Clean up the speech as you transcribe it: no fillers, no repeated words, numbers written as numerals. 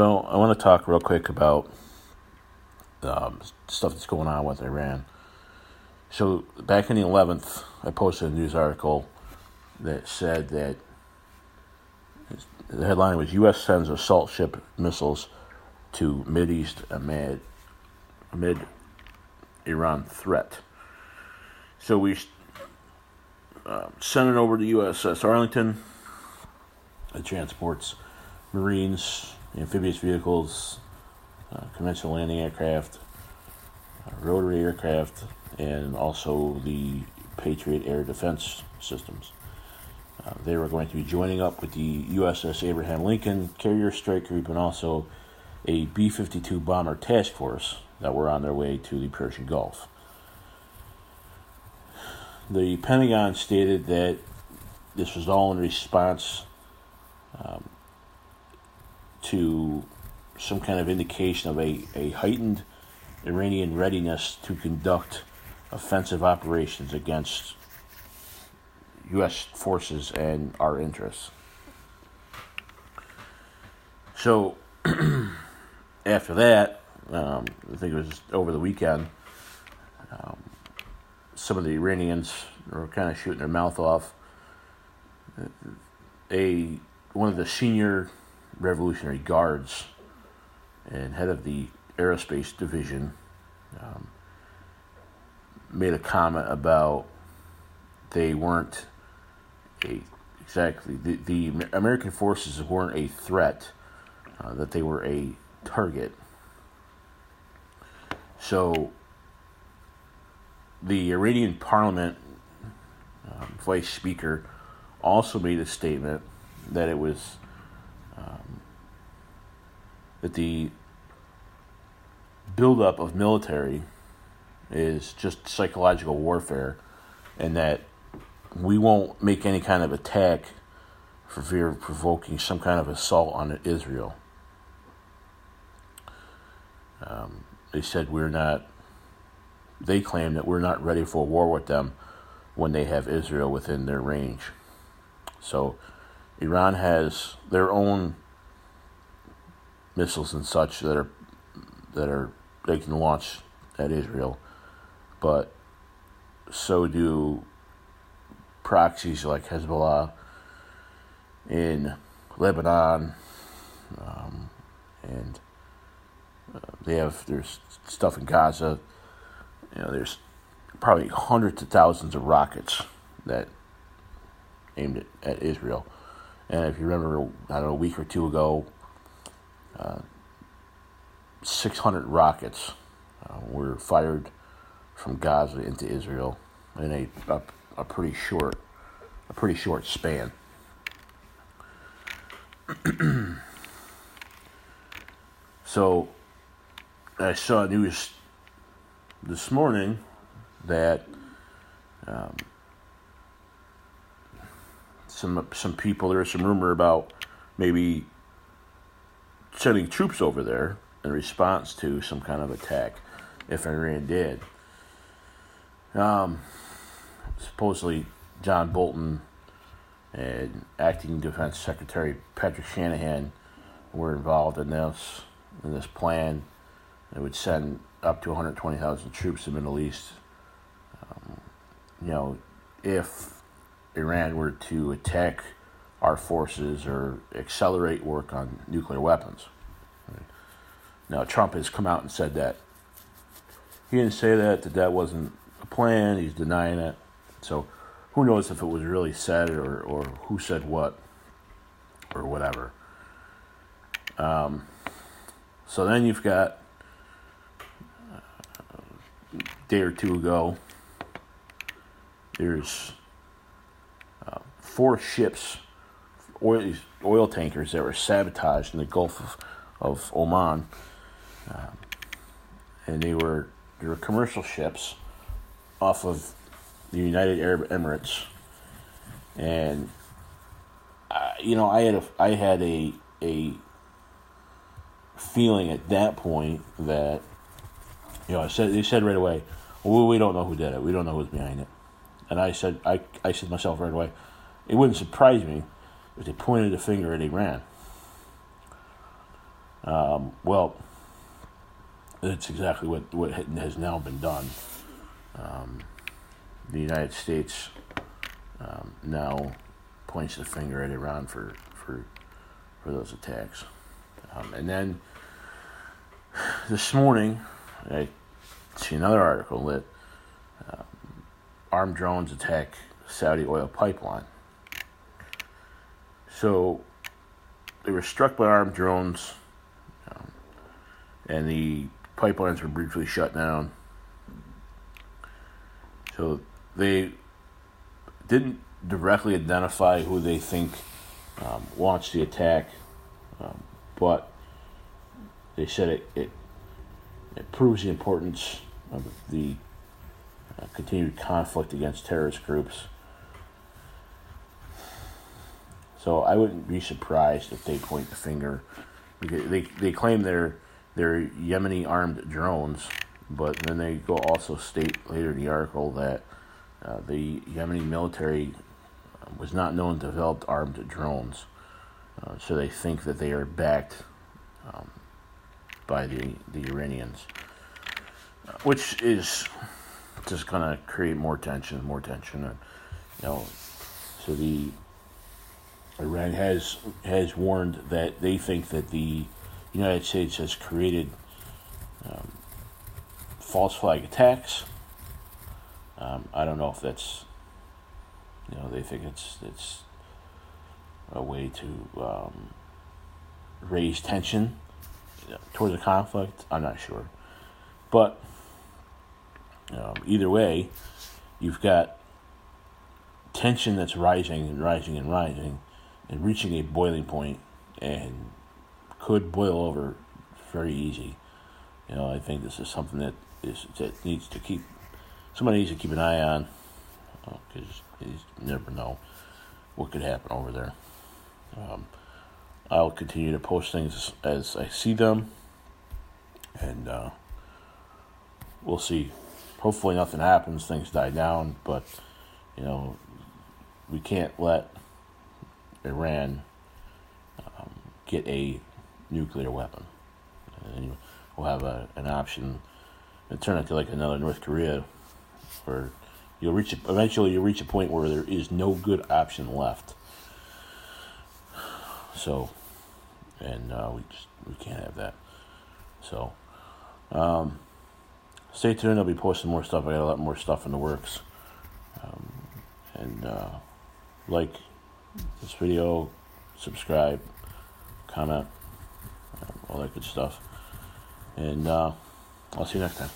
So I want to talk real quick about stuff that's going on with Iran. So back on the 11th, I posted a news article that said that the headline was U.S. sends assault ship missiles to Mideast amid Iran threat. So we sent it over to USS Arlington. It transports Marines, amphibious vehicles, conventional landing aircraft, rotary aircraft, and also the Patriot air defense systems. They were going to be joining up with the USS Abraham Lincoln carrier strike group and also a B-52 bomber task force that were on their way to the Persian Gulf. The Pentagon stated that this was all in response to some kind of indication of a heightened Iranian readiness to conduct offensive operations against U.S. forces and our interests. So, after that, I think it was over the weekend, some of the Iranians were kind of shooting their mouth off. One of the senior Revolutionary Guards and head of the aerospace division made a comment about they weren't the American forces weren't a threat, that they were a target. So the Iranian parliament vice speaker also made a statement that it was that the buildup of military is just psychological warfare, and that we won't make any kind of attack for fear of provoking some kind of assault on Israel. They said they claim that we're not ready for a war with them when they have Israel within their range. So Iran has their own missiles and such that they can launch at Israel, but so do proxies like Hezbollah in Lebanon, and there's stuff in Gaza. There's probably hundreds of thousands of rockets that aimed at Israel. And if you remember, a week or two ago, 600 rockets were fired from Gaza into Israel in a pretty short span. So I saw news this morning that some people, there was some rumor about maybe sending troops over there in response to some kind of attack if Iran did. Supposedly John Bolton and Acting Defense Secretary Patrick Shanahan were involved in this plan. It would send up to 120,000 troops to the Middle East. If Iran were to attack our forces or accelerate work on nuclear weapons. Right? Now, Trump has come out and said that. He didn't say that wasn't a plan. He's denying it. So who knows if it was really said or who said what or whatever. So then you've got a day or two ago, there's 4 ships, oil tankers that were sabotaged in the Gulf of Oman, and they were commercial ships off of the United Arab Emirates, and I had a feeling at that point that they said right away, well, we don't know who did it, we don't know who's behind it, and I said to myself right away, it wouldn't surprise me if they pointed a finger at Iran. Well, that's exactly what has now been done. The United States now points the finger at Iran for those attacks. And then this morning, I see another article that armed drones attack Saudi oil pipeline. So they were struck by armed drones, and the pipelines were briefly shut down. So they didn't directly identify who they think launched the attack, but they said it proves the importance of the continued conflict against terrorist groups. So I wouldn't be surprised if they point the finger, because they claim they're Yemeni armed drones, but then they go also state later in the article that the Yemeni military was not known to develop armed drones, so they think that they are backed by the Iranians, which is just going to create more tension, and so the Iran has warned that they think that the United States has created false flag attacks. I don't know if that's, they think it's a way to raise tension towards the conflict. I'm not sure, but either way, you've got tension that's rising and reaching a boiling point, and could boil over very easy. I think this is something that somebody needs to keep an eye on, because you never know what could happen over there. I'll continue to post things as I see them, and we'll see. Hopefully nothing happens, things die down, but we can't let Iran get a nuclear weapon. And we'll have an option and turn into like another North Korea, where eventually you'll reach a point where there is no good option left. So, and we can't have that. So, stay tuned. I'll be posting more stuff. I got a lot more stuff in the works. And like this video, subscribe, comment, all that good stuff. And I'll see you next time.